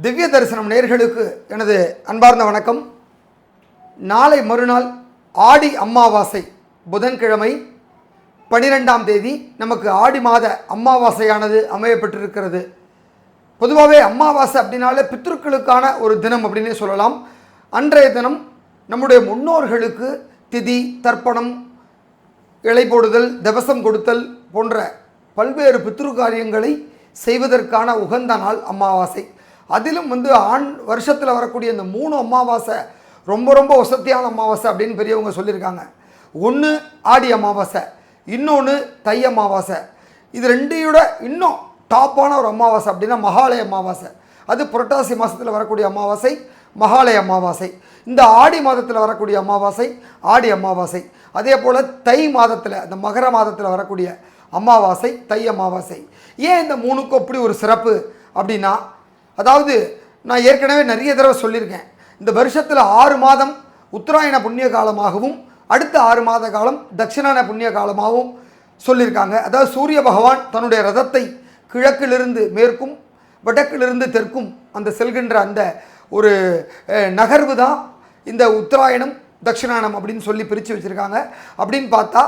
திவ்ய தரிசனம் நேயர்களுக்கு எனது அன்பார்ந்த வணக்கம். நாளை மறுநாள் ஆடி அமாவாசை புதன்கிழமை 12ஆம் தேதி நமக்கு ஆடி மாத அமாவாசையானது அமையப்பட்டிருக்கிறது. பொதுவாகவே அமாவாசை அப்படின்னாலே பித்ருக்களுக்கான ஒரு தினம் அப்படின்னே சொல்லலாம். அன்றைய தினம் நம்முடைய முன்னோர்களுக்கு திதி, தர்ப்பணம், இலை போடுதல், தவசம் கொடுத்தல் போன்ற பல்வேறு பித்ரு காரியங்களை செய்வதற்கான உகந்த நாள் அமாவாசை. அதிலும் வருஷத்தில் வரக்கூடிய இந்த 3 அமாவாசை ரொம்ப ரொம்ப வசதியான அமாவாசை அப்படின்னு பெரியவங்க சொல்லியிருக்காங்க. ஒன்று ஆடி அமாவாசை, இன்னொன்று தை அமாவாசை. இது ரெண்டையோட இன்னும் டாப்பான ஒரு அமாவாசை அப்படின்னா மகாலய அமாவாசை. அது புரட்டாசி மாதத்தில் வரக்கூடிய அமாவாசை மகாலய அமாவாசை. இந்த ஆடி மாதத்தில் வரக்கூடிய அமாவாசை ஆடி அமாவாசை. அதே போல் தை மாதத்தில் அந்த மகர மாதத்தில் வரக்கூடிய அமாவாசை தை அமாவாசை. ஏன் இந்த 3க்கும் அப்படி ஒரு சிறப்பு அப்படின்னா, அதாவது நான் ஏற்கனவே நிறைய தடவை சொல்லியிருக்கேன், இந்த வருஷத்தில் 6 மாதம் உத்தராயண புண்ணிய காலமாகவும் அடுத்த 6 மாத காலம் தட்சிணாயன புண்ணிய காலமாகவும் சொல்லியிருக்காங்க. அதாவது சூரிய பகவான் தன்னுடைய ரதத்தை கிழக்கிலிருந்து மேற்கும் வடக்கிலிருந்து தெற்கும் அந்த செல்கின்ற அந்த ஒரு நகர்வு தான் இந்த உத்தராயணம் தட்சிணாயனம் அப்படின்னு சொல்லி பிரித்து வச்சுருக்காங்க. அப்படின்னு பார்த்தா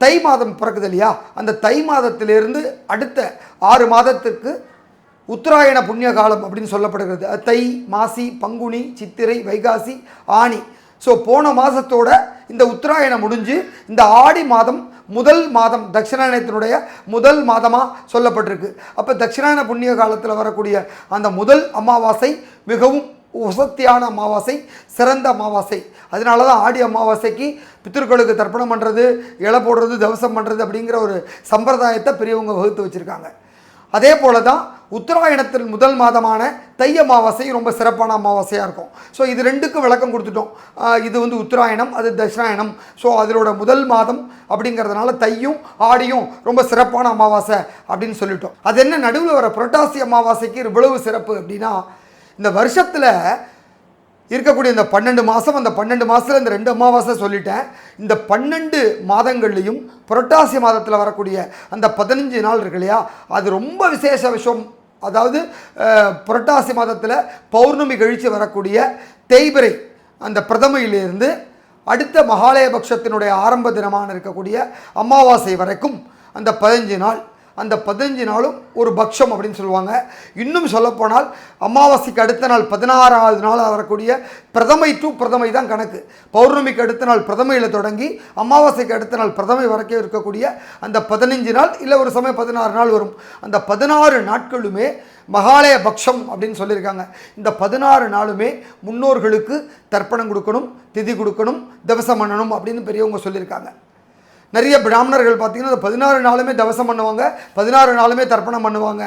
தை மாதம் பிறக்குது இல்லையா, அந்த தை மாதத்திலிருந்து அடுத்த 6 மாதத்துக்கு உத்தராயண புண்ணிய காலம் அப்படின்னு சொல்லப்படுகிறது. தை, மாசி, பங்குனி, சித்திரை, வைகாசி, ஆனி. ஸோ போன மாதத்தோட இந்த உத்தராயணம் முடிஞ்சு இந்த ஆடி மாதம் முதல் மாதம் தட்சிணாயனத்தினுடைய முதல் மாதமாக சொல்லப்பட்டிருக்கு. அப்போ தட்சிணாயன புண்ணிய காலத்தில் வரக்கூடிய அந்த முதல் அமாவாசை மிகவும் வசத்தியான அமாவாசை, சிறந்த அமாவாசை. அதனால தான் ஆடி அமாவாசைக்கு பித்ருக்களுக்கு தர்ப்பணம் பண்ணுறது, இலை போடுறது, தவசம் பண்ணுறது அப்படிங்கிற ஒரு சம்பிரதாயத்தை பெரியவங்க வகுத்து வச்சுருக்காங்க. அதே போல தான் உத்தராயணத்தின் முதல் மாதமான தை அமாவாசை ரொம்ப சிறப்பான அமாவாசையாக இருக்கும். ஸோ இது ரெண்டுக்கும் விளக்கம் கொடுத்துட்டோம். இது உத்தராயணம், அது தட்சிணாயனம். ஸோ அதனோட முதல் மாதம் அப்படிங்கிறதுனால தையும் ஆடியும் ரொம்ப சிறப்பான அமாவாசை அப்படின்னு சொல்லிட்டோம். அது என்ன, நடுவில் வர புரட்டாசி அமாவாசைக்கு இவ்வளவு சிறப்பு அப்படின்னா, இந்த வருஷத்தில் இருக்கக்கூடிய இந்த 12 மாதம், அந்த 12 மாதத்தில் இந்த 2 அமாவாசை சொல்லிட்டேன். இந்த 12 மாதங்கள்லையும் புரட்டாசி மாதத்தில் வரக்கூடிய அந்த 15 நாள் இருக்கு இல்லையா, அது ரொம்ப விசேஷ விஷயம். அதாவது புரட்டாசி மாதத்தில் பௌர்ணமி கழித்து வரக்கூடிய தேய்பிறை அந்த பிரதமையிலிருந்து அடுத்த மகாலய பட்சத்தினுடைய ஆரம்ப தினமான இருக்கக்கூடிய அமாவாசை வரைக்கும் அந்த 15 நாள், அந்த 15 நாளும் ஒரு பக்ஷம் அப்படின்னு சொல்லுவாங்க. இன்னும் சொல்லப்போனால் அமாவாசைக்கு அடுத்த நாள் 16ஆவது நாள் வரக்கூடிய பிரதமை டு பிரதமை தான் கணக்கு. பௌர்ணமிக்கு அடுத்த நாள் பிரதமையில் தொடங்கி அமாவாசைக்கு அடுத்த நாள் பிரதமை வரைக்கும் இருக்கக்கூடிய அந்த 15 நாள், இல்லை ஒரு சமயம் 16 நாள் வரும். அந்த 16 நாட்களுமே மகாலய பக்ஷம் அப்படின்னு சொல்லியிருக்காங்க. இந்த 16 நாளுமே முன்னோர்களுக்கு தர்ப்பணம் கொடுக்கணும், திதி கொடுக்கணும், தவசம் பண்ணணும் அப்படின்னு பெரியவங்க சொல்லியிருக்காங்க. நிறைய பிராமணர்கள் பார்த்திங்கன்னா 16 நாளுமே தவசம் பண்ணுவாங்க, 16 நாளுமே தர்ப்பணம் பண்ணுவாங்க.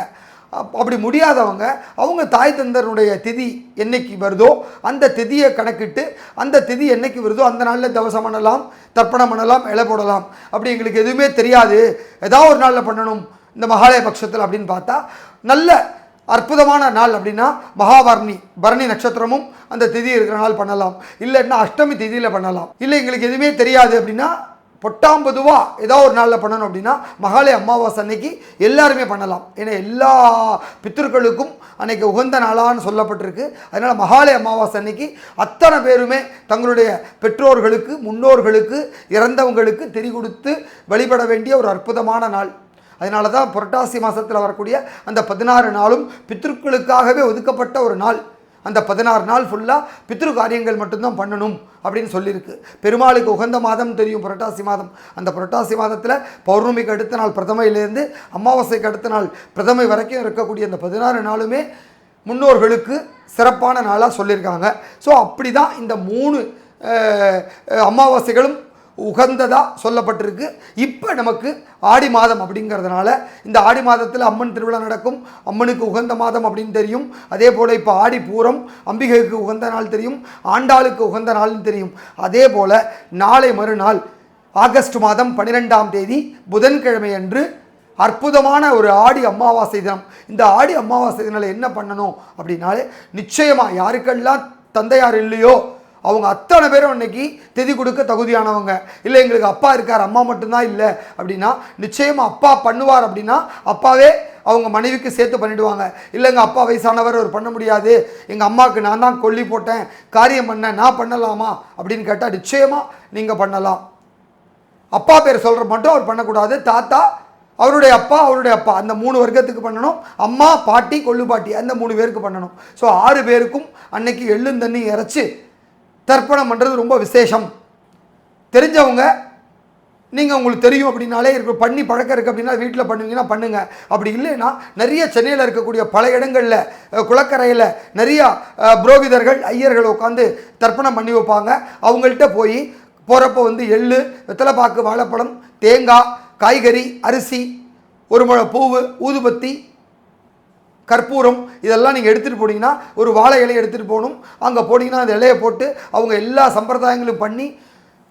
அப்படி முடியாதவங்க அவங்க தாய் தந்தருடைய திதி என்னைக்கு வருதோ அந்த திதியை கணக்கிட்டு அந்த திதி என்னைக்கு வருதோ அந்த நாளில் தவசம் பண்ணலாம், தர்ப்பணம் பண்ணலாம், இலை போடலாம். அப்படி எங்களுக்கு எதுவுமே தெரியாது, ஏதாவது ஒரு நாளில் பண்ணணும் இந்த மகாலய பட்சத்தில் அப்படின்னு பார்த்தா நல்ல அற்புதமான நாள் அப்படின்னா பரணி நட்சத்திரமும் அந்த திதி இருக்கிற நாள் பண்ணலாம். இல்லைன்னா அஷ்டமி திதியில் பண்ணலாம். இல்லை எங்களுக்கு எதுவுமே தெரியாது அப்படின்னா பொட்டாம்பதுவா ஏதோ ஒரு நாளில் பண்ணணும் அப்படின்னா மகாலய அமாவாசை அன்னைக்கு எல்லாருமே பண்ணலாம். ஏன்னா எல்லா பித்ருக்களுக்கும் அன்னைக்கு உகந்த நாளான்னு சொல்லப்பட்டிருக்கு. அதனால் மகாலய அமாவாசை அன்னைக்கு அத்தனை பேருமே தங்களுடைய பெற்றோர்களுக்கு, முன்னோர்களுக்கு, இறந்தவங்களுக்கு திதி கொடுத்து வழிபட வேண்டிய ஒரு அற்புதமான நாள். அதனால தான் புரட்டாசி மாதத்தில் வரக்கூடிய அந்த 16 நாளும் பித்ருக்களுக்காகவே ஒதுக்கப்பட்ட ஒரு நாள். அந்த 16 நாள் ஃபுல்லாக பித்ரு காரியங்கள் மட்டும்தான் பண்ணணும் அப்படின்னு சொல்லியிருக்கு. பெருமாளுக்கு உகந்த மாதம் தெரியும் புரட்டாசி மாதம். அந்த புரட்டாசி மாதத்தில் பௌர்ணமிக்கு அடுத்த நாள் பிரதமையிலேருந்து அமாவாசைக்கு அடுத்த நாள் பிரதமை வரைக்கும் இருக்கக்கூடிய அந்த 16 நாளுமே முன்னோர்களுக்கு சிறப்பான நாளாக சொல்லியிருக்காங்க. ஸோ அப்படி தான் இந்த 3 அமாவாசைகளும் உகந்ததாக சொல்லப்பட்டிருக்கு. இப்போ நமக்கு ஆடி மாதம் அப்படிங்கிறதுனால இந்த ஆடி மாதத்தில் அம்மன் திருவிழா நடக்கும், அம்மனுக்கு உகந்த மாதம் அப்படின்னு தெரியும். அதே போல் இப்போ ஆடி பூரம் அம்பிகைக்கு உகந்த நாள் தெரியும், ஆண்டாளுக்கு உகந்த நாள்னு தெரியும். அதே போல் நாளை மறுநாள் ஆகஸ்ட் மாதம் 12ஆம் தேதி புதன்கிழமை அன்று அற்புதமான ஒரு ஆடி அமாவாசை தினம். இந்த ஆடி அமாவாசை தினம் என்ன பண்ணணும் அப்படின்னாலே, நிச்சயமாக யாருக்கெல்லாம் தந்தையார் இல்லையோ அவங்க அத்தனை பேரும் அன்னைக்கு திதி கொடுக்க தகுதியானவங்க. இல்லை எங்களுக்கு அப்பா இருக்கார், அம்மா மட்டும்தான் இல்லை அப்படின்னா நிச்சயமாக அப்பா பண்ணுவார் அப்படின்னா அப்பாவே அவங்க மனைவிக்கு சேர்த்து பண்ணிவிடுவாங்க. இல்லைங்க அப்பா வயசானவர் அவர் பண்ண முடியாது, எங்கள் அம்மாவுக்கு நான் தான் கொல்லி போட்டேன், காரியம் பண்ணேன், நான் பண்ணலாமா அப்படின்னு கேட்டால் நிச்சயமாக நீங்கள் பண்ணலாம். அப்பா பேர் சொல்கிற மட்டும் அவர் பண்ணக்கூடாது. தாத்தா, அவருடைய அப்பா அந்த 3 வர்க்கத்துக்கு பண்ணணும். அம்மா, பாட்டி, கொள்ளு பாட்டி அந்த 3 பேருக்கு பண்ணணும். ஸோ 6 பேருக்கும் அன்னைக்கு எள்ளும் தண்ணி இறைச்சி தர்ப்பணம் பண்ணுறது ரொம்ப விசேஷம். தெரிஞ்சவங்க நீங்கள் உங்களுக்கு தெரியும் அப்படின்னாலே பண்ணி பழக்கம் இருக்குது அப்படின்னா வீட்டில் பண்ணுவீங்கன்னா பண்ணுங்கள். அப்படி இல்லைன்னா நிறைய சென்னையில் இருக்கக்கூடிய பல இடங்களில் குளக்கரையில் நிறையா புரோகிதர்கள் ஐயர்கள் உட்காந்து தர்ப்பணம் பண்ணி வைப்பாங்க. அவங்கள்ட்ட போய் போகிறப்போ எள்ளு, வெத்தலைப்பாக்கு, வாழைப்பழம், தேங்காய், காய்கறி, அரிசி, ஒரு முழம் பூவு, ஊதுபத்தி, கற்பூரம் இதெல்லாம் நீங்கள் எடுத்துகிட்டு போனீங்கன்னா ஒரு வாழை இலையை எடுத்துகிட்டு போகணும். அங்கே போனீங்கன்னா அந்த இலையை போட்டு அவங்க எல்லா சம்பிரதாயங்களும் பண்ணி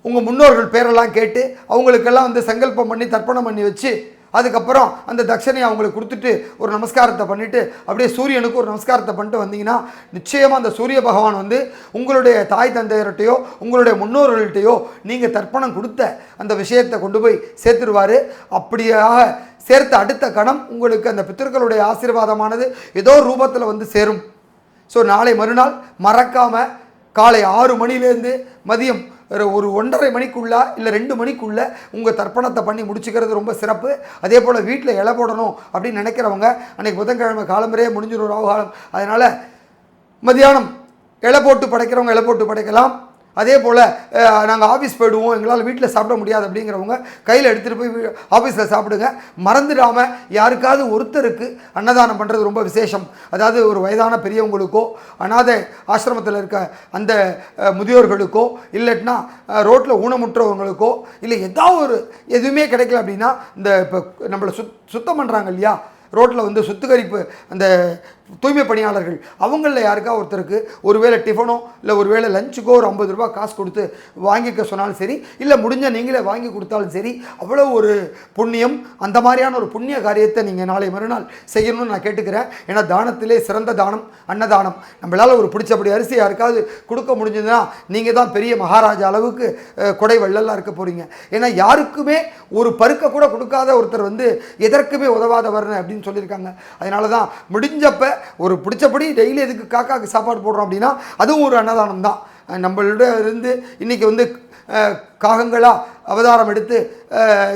உங்கள் முன்னோர்கள் பேரெல்லாம் கேட்டு அவங்களுக்கெல்லாம் சங்கல்பம் பண்ணி தர்ப்பணம் பண்ணி வச்சு அதுக்கப்புறம் அந்த தட்சணையை அவங்களுக்கு கொடுத்துட்டு ஒரு நமஸ்காரத்தை பண்ணிவிட்டு அப்படியே சூரியனுக்கு ஒரு நமஸ்காரத்தை பண்ணிட்டு வந்தீங்கன்னா நிச்சயமாக அந்த சூரிய பகவான் உங்களுடைய தாய் தந்தையர்கிட்டையோ உங்களுடைய முன்னோர்கள்ட்டையோ நீங்கள் தர்ப்பணம் கொடுத்த அந்த விஷயத்தை கொண்டு போய் சேர்த்துருவார். அப்படியாக சேர்த்த அடுத்த கணம் உங்களுக்கு அந்த பித்தர்களுடைய ஆசீர்வாதமானது ஏதோ ரூபத்தில் சேரும். ஸோ நாளை மறுநாள் மறக்காமல் காலை 6 மணிலேருந்து மதியம் ஒரு 1:30 மணிக்குள்ளே இல்லை 2 மணிக்குள்ளே உங்கள் தர்ப்பணத்தை பண்ணி முடிச்சுக்கிறது ரொம்ப சிறப்பு. அதே போல் வீட்டில் இலை போடணும் அப்படின்னு நினைக்கிறவங்க அன்றைக்கி புதன்கிழமை காலம்பரையே முடிஞ்சிடும் ராகுகாலம். அதனால் மதியானம் இலை போட்டு படைக்கிறவங்க இலை போட்டு படைக்கலாம். அதே போல் நாங்கள் ஆஃபீஸ் போயிடுவோம், எங்களால் வீட்டில் சாப்பிட முடியாது அப்படிங்கிறவங்க கையில் எடுத்துகிட்டு போய் ஆஃபீஸில் சாப்பிடுங்க. மறந்துடாமல் யாருக்காவது ஒருத்தருக்கு அன்னதானம் பண்ணுறது ரொம்ப விசேஷம். அதாவது ஒரு வயதான பெரியவங்களுக்கோ அனாதை ஆசிரமத்தில் இருக்க அந்த முதியோர்களுக்கோ இல்லைன்னா ரோட்டில் ஊனமுற்றவங்களுக்கோ இல்லை ஏதாவது எதுவுமே கிடைக்கல அப்படின்னா இந்த இப்போ நம்மளை சுத்தம் பண்ணுறாங்க இல்லையா ரோட்டில் சுத்திகரிப்பு அந்த தூய்மை பணியாளர்கள் அவங்களில் யாருக்கா ஒருத்தருக்கு ஒருவேளை டிஃபனோ இல்லை ஒருவேளை லஞ்சுக்கோ ஒரு 50 ரூபா காசு கொடுத்து வாங்கிக்க சொன்னாலும் சரி, இல்லை முடிஞ்ச நீங்களே வாங்கி கொடுத்தாலும் சரி, அவ்வளோ ஒரு புண்ணியம். அந்த மாதிரியான ஒரு புண்ணிய காரியத்தை நீங்கள் நாளை மறுநாள் செய்யணும்னு நான் கேட்டுக்கிறேன். ஏன்னா தானத்திலே சிறந்த தானம் அன்னதானம். நம்மளால் ஒரு பிடிச்சபடி அரிசி யாருக்காவது கொடுக்க முடிஞ்சதுன்னா நீங்கள் தான் பெரிய மகாராஜா அளவுக்கு கொடை வெள்ளலாம் இருக்க போகிறீங்க. ஏன்னா யாருக்குமே ஒரு பருக்க கூட கொடுக்காத ஒருத்தர் எதற்குமே உதவாதவர்னு அப்படின்னு சொல்லியிருக்காங்க. அதனால தான் முடிஞ்சப்போ ஒரு பிடிச்சபடி டெய்லி எதுக்கு காக்காக்கு சாப்பாடு போடுறோம் அப்படின்னா அதுவும் ஒரு அன்னதானம் தான். நம்மளோட இன்றைக்கி காகங்களாக அவதாரம் எடுத்து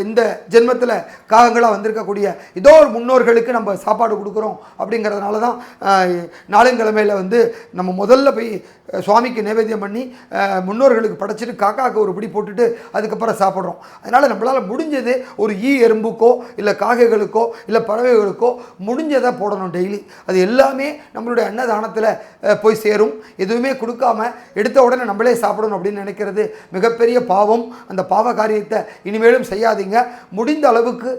இந்த ஜென்மத்தில் காகங்களாக வந்திருக்கக்கூடிய ஏதோ ஒரு முன்னோர்களுக்கு நம்ம சாப்பாடு கொடுக்குறோம். அப்படிங்கிறதுனால தான் நாளுங்கிழமையில் நம்ம முதல்ல போய் சுவாமிக்கு நைவேத்தியம் பண்ணி முன்னோர்களுக்கு படைச்சிட்டு காக்காவுக்கு ஒரு பிடி போட்டுட்டு அதுக்கப்புறம் சாப்பிட்றோம். அதனால் நம்மளால் முடிஞ்சது ஒரு எறும்புக்கோ இல்லை காகைகளுக்கோ இல்லை பறவைகளுக்கோ முடிஞ்சதை போடணும் டெய்லி. அது எல்லாமே நம்மளுடைய அன்னதானத்தில் போய் சேரும். எதுவுமே கொடுக்காம எடுத்த உடனே நம்மளே சாப்பிடணும் அப்படின்னு நினைக்கிறது மிகப்பெரிய பாவம். அந்த பாவ காரியத்தை இனிமேலும் செய்யாதீங்க. முடிந்த அளவுக்கு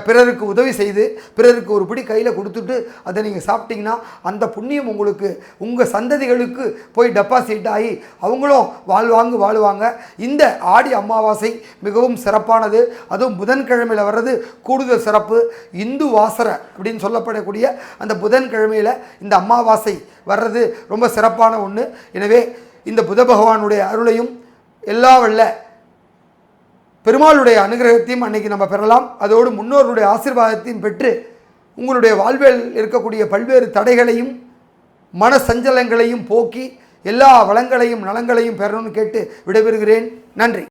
பிறருக்கு உதவி செய்து பிறருக்கு ஒரு பிடி கையில் கொடுத்துட்டு அதை நீங்கள் சாப்பிட்டீங்கன்னா அந்த புண்ணியம் உங்களுக்கு உங்கள் சந்ததிகளுக்கு போய் டெபாசிட் ஆகி அவங்களும் வாழ்வாங்க. இந்த ஆடி அமாவாசை மிகவும் சிறப்பானது. அதுவும் புதன்கிழமையில் வர்றது கூடுதல் சிறப்பு. இந்து வாசரை அப்படின்னு சொல்லப்படக்கூடிய அந்த புதன்கிழமையில் இந்த அமாவாசை வர்றது ரொம்ப சிறப்பான ஒன்று. எனவே இந்த புத பகவானுடைய அருளையும் எல்லா வல்ல பெருமாளுடைய அனுகிரகத்தையும் அன்னைக்கு நம்ம பெறலாம். அதோடு முன்னோர்களுடைய ஆசீர்வாதத்தையும் பெற்று உங்களுடைய வாழ்வில் இருக்கக்கூடிய பல்வேறு தடைகளையும் மன சஞ்சலங்களையும் போக்கி எல்லா வளங்களையும் நலங்களையும் பெறணும்னு கேட்டு விடைபெறுகிறேன். நன்றி.